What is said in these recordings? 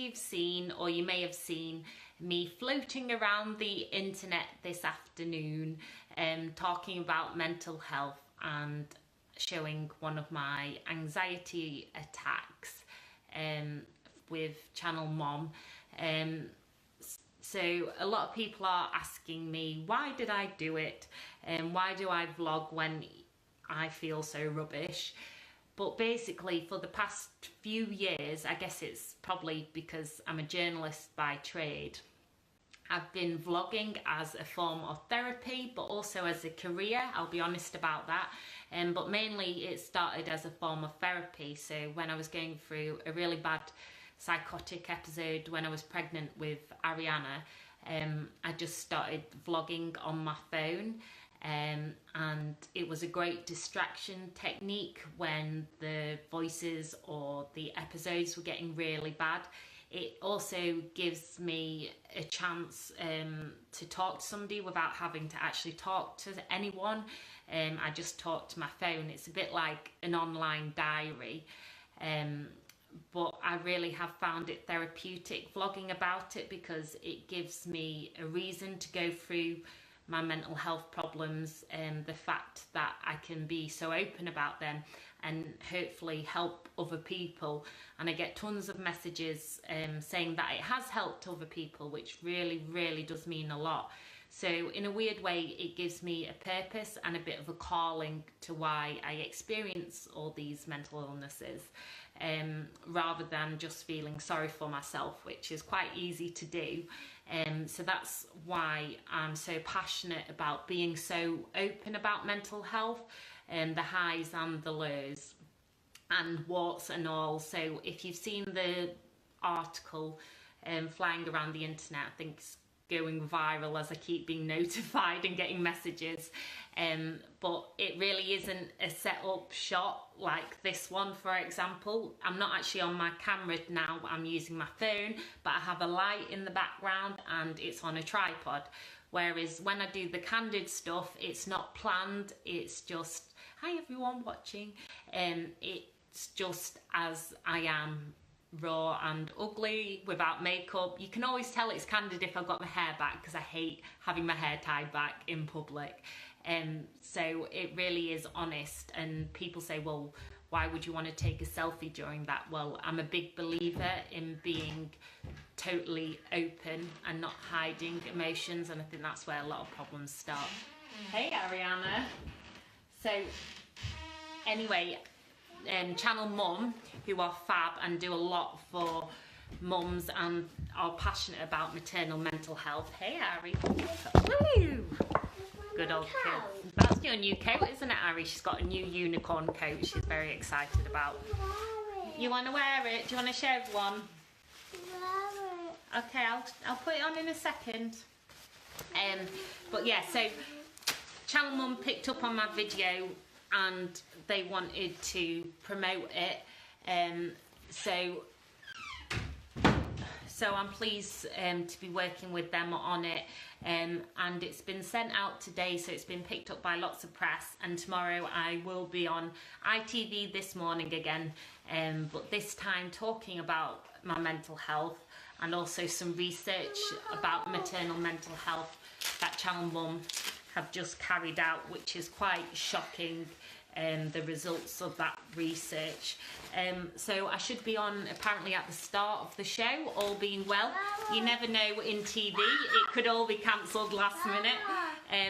you've seen, or you may have seen, me floating around the internet this afternoon, talking about mental health and showing one of my anxiety attacks with Channel Mom. So a lot of people are asking me, why did I do it? Why do I vlog when I feel so rubbish? But basically, for the past few years, I guess it's probably because I'm a journalist by trade, I've been vlogging as a form of therapy, but also as a career. I'll be honest about that. But mainly it started as a form of therapy. So when I was going through a really bad psychotic episode when I was pregnant with Ariana, I just started vlogging on my phone. And it was a great distraction technique when the voices or the episodes were getting really bad. It also gives me a chance to talk to somebody without having to actually talk to anyone. I just talk to my phone. It's a bit like an online diary. But I really have found it therapeutic vlogging about it, because it gives me a reason to go through my mental health problems, and the fact that I can be so open about them and hopefully help other people. And I get tons of messages saying that it has helped other people, which really does mean a lot. So in a weird way, it gives me a purpose and a bit of a calling to why I experience all these mental illnesses, rather than just feeling sorry for myself, which is quite easy to do. So that's why I'm so passionate about being so open about mental health, the highs and the lows, and warts and all. So if you've seen the article flying around the internet, I think it's going viral as I keep being notified and getting messages, but it really isn't a set up shot like this one, for example. I'm not actually on my camera now, I'm using my phone, but I have a light in the background and it's on a tripod. Whereas when I do the candid stuff, it's not planned, it's just, hi everyone watching, it's just as I am, raw and ugly, without makeup. You can always tell it's candid if I've got my hair back, because I hate having my hair tied back in public. So it really is honest, and people say, well, why would you want to take a selfie during that? Well, I'm a big believer in being totally open and not hiding emotions, and I think that's where a lot of problems start. Hey Ariana. So anyway, Channel Mum, who are fab and do a lot for mums and are passionate about maternal mental health. Hey Ari. Woo! Good old kid. That's your new coat, isn't it, Ari? She's got a new unicorn coat she's very excited about. You want to wear it? Do you want to show everyone? Okay, I'll put it on in a second. But yeah, so Channel Mum picked up on my video and they wanted to promote it, so I'm pleased to be working with them on it, and it's been sent out today, so it's been picked up by lots of press, and tomorrow I will be on ITV This Morning again, but this time talking about my mental health and also some research about maternal mental health that Channel Mum have just carried out, which is quite shocking, the results of that research. So I should be on apparently at the start of the show, all being well. You never know in TV, it could all be cancelled last minute,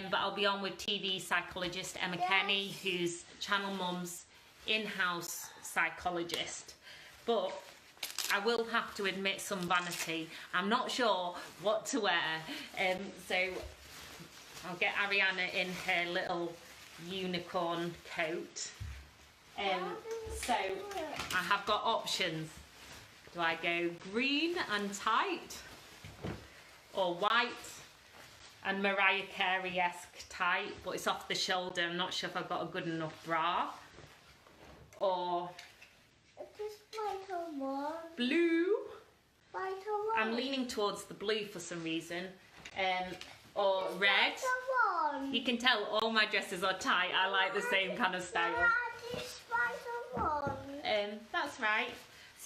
but I'll be on with TV psychologist Emma Kenny, who's Channel Mum's in-house psychologist. But I will have to admit some vanity. I'm not sure what to wear, so I'll get Ariana in her little unicorn coat. So I have got options. Do I go green and tight, or white and Mariah Carey-esque tight, but it's off the shoulder? I'm not sure if I've got a good enough bra. Or blue. I'm leaning towards the blue for some reason. Or red. You can tell all my dresses are tight. I like the same kind of style. That's right.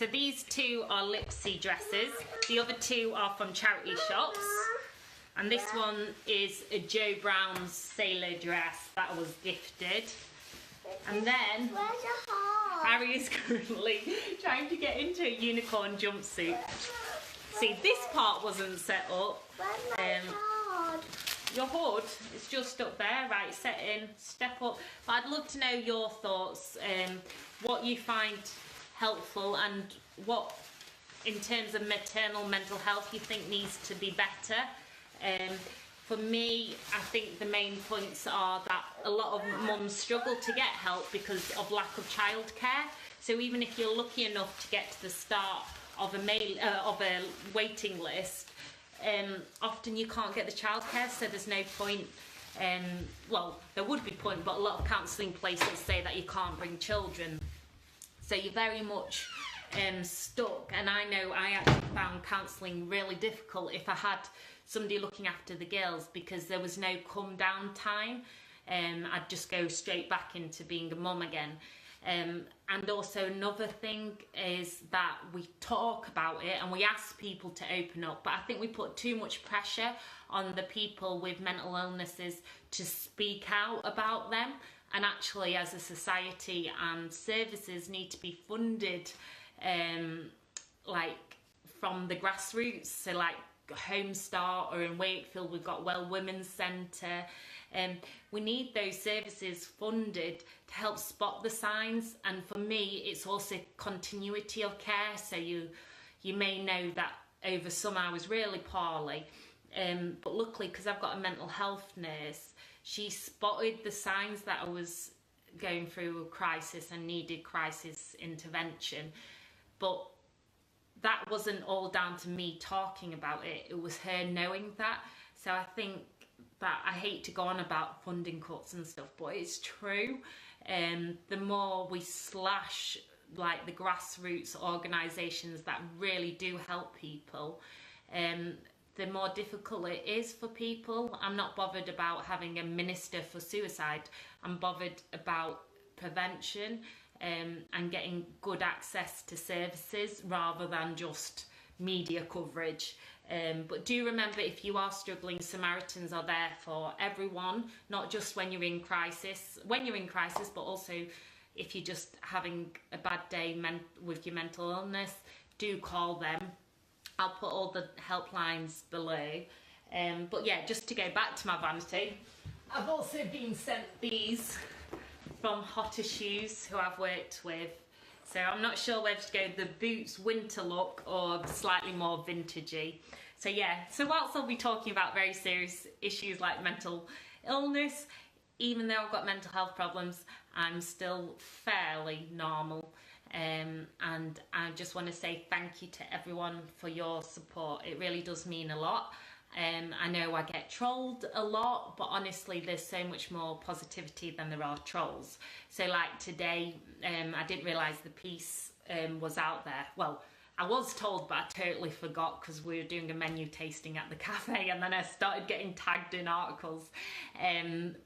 So these two are Lipsy dresses. The other two are from charity shops. And this one is a Joe Brown's sailor dress that was gifted. And then Harry is currently trying to get into a unicorn jumpsuit. See, this part wasn't set up. Your hood is just up there, right, set in, step up. But I'd love to know your thoughts, what you find helpful and what, in terms of maternal mental health, you think needs to be better. For me, I think the main points are that a lot of mums struggle to get help because of lack of childcare. So even if you're lucky enough to get to the start of a waiting list, often you can't get the childcare, so there's no point. Well, there would be point, but a lot of counselling places say that you can't bring children. So you're very much stuck. And I know I actually found counselling really difficult if I had somebody looking after the girls, because there was no come down time. I'd just go straight back into being a mum again. And also another thing is that we talk about it and we ask people to open up, but I think we put too much pressure on the people with mental illnesses to speak out about them. And actually, as a society, and services need to be funded like from the grassroots. So like Home Start, or in Wakefield we've got Well Women's Centre. We need those services funded to help spot the signs, and for me it's also continuity of care. So you may know that over summer I was really poorly, but luckily, because I've got a mental health nurse, she spotted the signs that I was going through a crisis and needed crisis intervention. But that wasn't all down to me talking about it, it was her knowing that. So I think that, I hate to go on about funding cuts and stuff, but it's true. The more we slash like the grassroots organisations that really do help people, the more difficult it is for people. I'm not bothered about having a minister for suicide. I'm bothered about prevention and getting good access to services rather than just media coverage. But do remember, if you are struggling, Samaritans are there for everyone, not just when you're in crisis. When you're in crisis, but also if you're just having a bad day with your mental illness, do call them. I'll put all the helplines below. But yeah, just to go back to my vanity, I've also been sent these from Hotter Shoes, who I've worked with. So I'm not sure whether to go the boots winter look or slightly more vintagey. So yeah, so whilst I'll be talking about very serious issues like mental illness, even though I've got mental health problems, I'm still fairly normal. And I just want to say thank you to everyone for your support. It really does mean a lot. I know I get trolled a lot, but honestly there's so much more positivity than there are trolls. So like today, I didn't realise the piece was out there. Well, I was told, but I totally forgot because we were doing a menu tasting at the cafe, and then I started getting tagged in articles.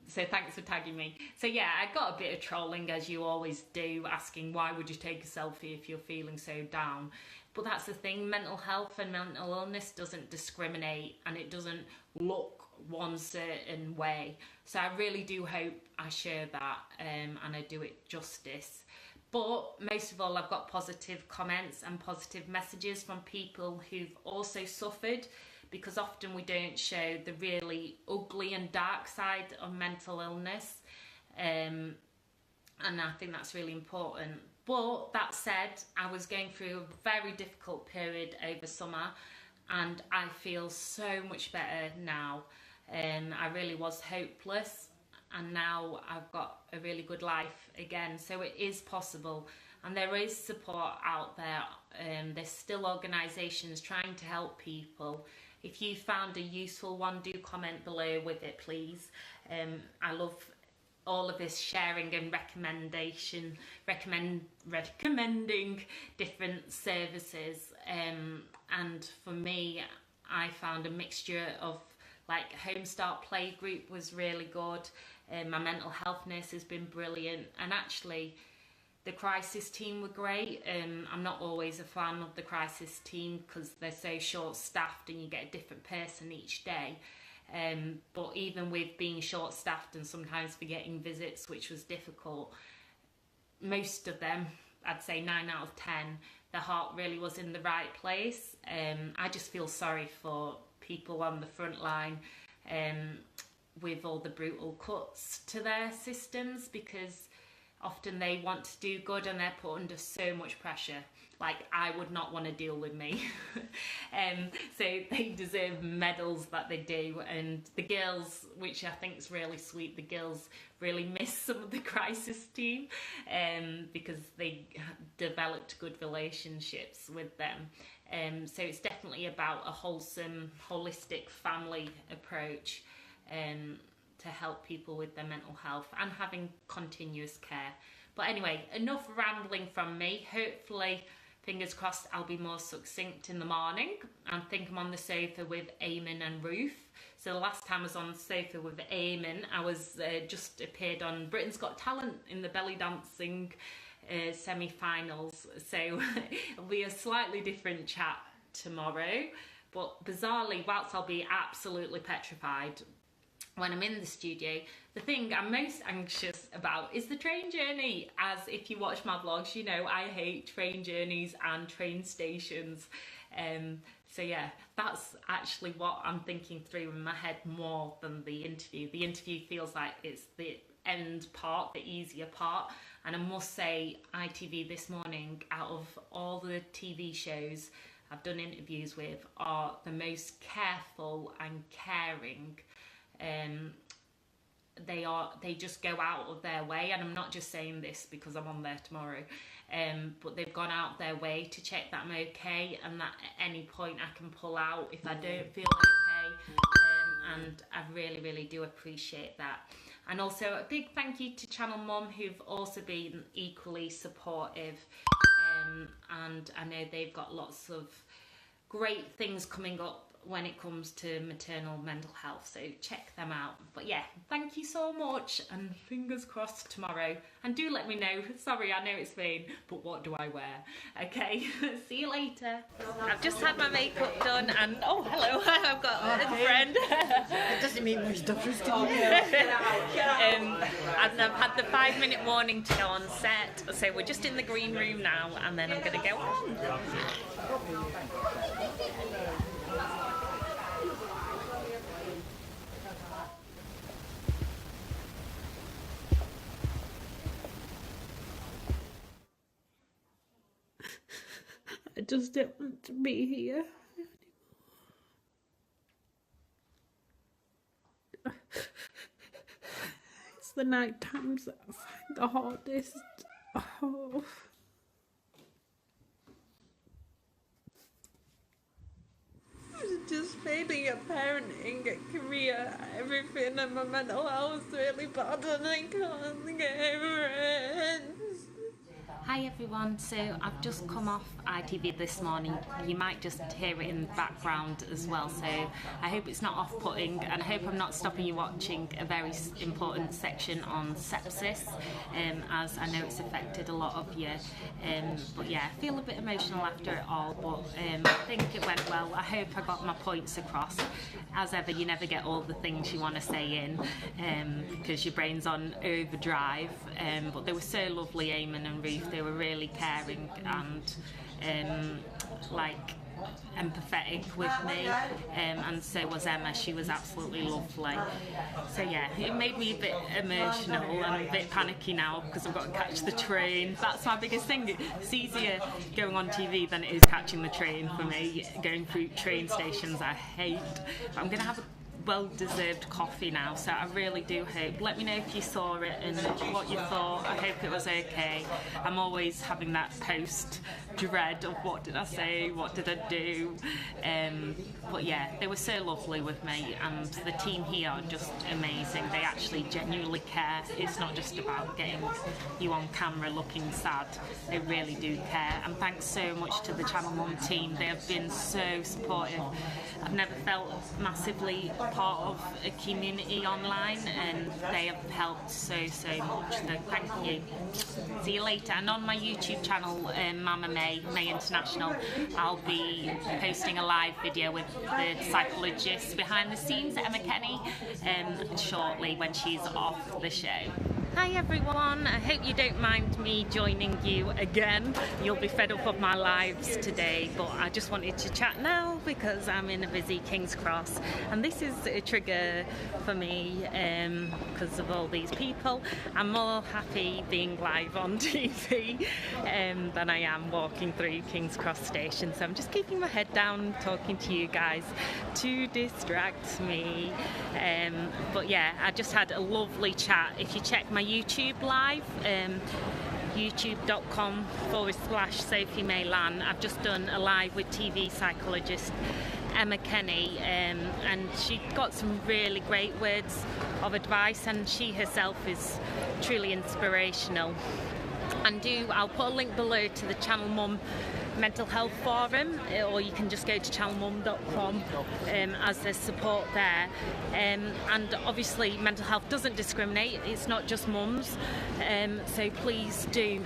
So thanks for tagging me. So yeah, I got a bit of trolling, as you always do, asking why would you take a selfie if you're feeling so down. But that's the thing, mental health and mental illness doesn't discriminate, and it doesn't look one certain way. So I really do hope I share that and I do it justice. But most of all, I've got positive comments and positive messages from people who've also suffered, because often we don't show the really ugly and dark side of mental illness. And I think that's really important. But that said, I was going through a very difficult period over summer, and I feel so much better now. I really was hopeless, and now I've got a really good life again. So it is possible, and there is support out there. There's still organisations trying to help people. If you found a useful one, do comment below with it, please. I love all of this sharing and recommending different services. And for me, I found a mixture of, like, Home Start Playgroup was really good. My mental health nurse has been brilliant, and actually The crisis team were great. I'm not always a fan of the crisis team because they're so short-staffed and you get a different person each day. But even with being short-staffed and sometimes forgetting visits, which was difficult, most of them, I'd say 9 out of 10, the heart really was in the right place. I just feel sorry for people on the front line with all the brutal cuts to their systems, because often they want to do good and they're put under so much pressure. Like, I would not want to deal with me. So they deserve medals that they do. And the girls, which I think is really sweet, the girls really miss some of the crisis team because they developed good relationships with them. So it's definitely about a wholesome, holistic family approach to help people with their mental health and having continuous care. But anyway, enough rambling from me. Hopefully, fingers crossed, I'll be more succinct in the morning. I think I'm on the sofa with Eamonn and Ruth. So the last time I was on the sofa with Eamonn, I was just appeared on Britain's Got Talent in the belly dancing semi-finals. So it'll be a slightly different chat tomorrow. But bizarrely, whilst I'll be absolutely petrified when I'm in the studio, the thing I'm most anxious about is the train journey. As if you watch my vlogs, you know I hate train journeys and train stations. So yeah, that's actually what I'm thinking through in my head more than the interview. The interview feels like it's the end part, the easier part. And I must say, ITV This Morning, out of all the TV shows I've done interviews with, are the most careful and caring. They just go out of their way, and I'm not just saying this because I'm on there tomorrow, but they've gone out their way to check that I'm okay, and that at any point I can pull out if I don't feel okay, and I really do appreciate that. And also a big thank you to Channel Mum, who've also been equally supportive, and I know they've got lots of great things coming up when it comes to maternal mental health, so check them out. But yeah, thank you so much, and fingers crossed tomorrow. And do let me know, sorry, I know it's vain, but what do I wear? Okay, see you later. I've just had my makeup done, and oh hello, I've got a friend. It doesn't mean much difference to you. And I've had the 5-minute warning to go on set, so we're just in the green room now, and then I'm going to go on. I just don't want to be here anymore. It's the night times that I find the hardest. Oh. Just failing at parenting, at career, everything, and my mental health is really bad and I can't get over it. Hi everyone, so I've just come off ITV This Morning. You might just hear it in the background as well, so I hope it's not off-putting, and I hope I'm not stopping you watching a very important section on sepsis, as I know it's affected a lot of you. But yeah, I feel a bit emotional after it all, but I think it went well. I hope I got my points across. As ever, you never get all the things you want to say in, because your brain's on overdrive, but they were so lovely, Eamonn and Ruth. They were really caring and like empathetic with me, and so was Emma. She was absolutely lovely. So yeah, it made me a bit emotional and a bit panicky now because I've got to catch the train. That's my biggest thing. It's easier going on TV than it is catching the train for me. Going through train stations I hate. But I'm gonna have a well-deserved coffee now, so I really do hope. Let me know if you saw it and what you thought. I hope it was okay. I'm always having that post dread of what did I say, what did I do, but yeah, they were so lovely with me, and the team here are just amazing. They actually genuinely care. It's not just about getting you on camera looking sad. They really do care, and thanks so much to the Channel Mum team. They have been so supportive. I've never felt massively part of a community online, and they have helped so much, so thank you. See you later. And on my YouTube channel, Mama May International, I'll be posting a live video with the psychologist behind the scenes, Emma Kenny, shortly when she's off the show. Hi everyone, I hope you don't mind me joining you again. You'll be fed up of my lives today, but I just wanted to chat now because I'm in a busy King's Cross, and this is a trigger for me because of all these people. I'm more happy being live on TV than I am walking through King's Cross station, so I'm just keeping my head down talking to you guys to distract me. But yeah, I just had a lovely chat. If you check my YouTube live, youtube.com/Sophie May Lan, I've just done a live with TV psychologist Emma Kenny, and she got some really great words of advice, and she herself is truly inspirational. And I'll put a link below to the Channel Mum Mental Health Forum, or you can just go to channelmum.com as there's support there. And obviously mental health doesn't discriminate, it's not just mums, so please do.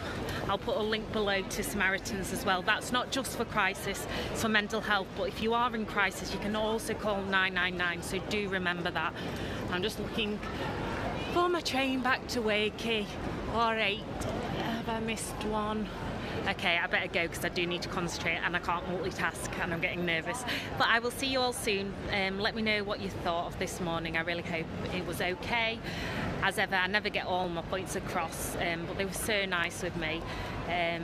I'll put a link below to Samaritans as well. That's not just for crisis, it's for mental health, but if you are in crisis you can also call 999, so do remember that. I'm just looking for my train back to Wakey. Alright, have I missed one? Okay, I better go because I do need to concentrate and I can't multitask and I'm getting nervous. But I will see you all soon. Let me know what you thought of this morning. I really hope it was okay. As ever, I never get all my points across, but they were so nice with me. I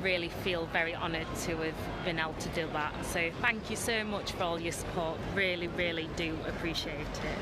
really feel very honoured to have been able to do that. So thank you so much for all your support. Really, really do appreciate it.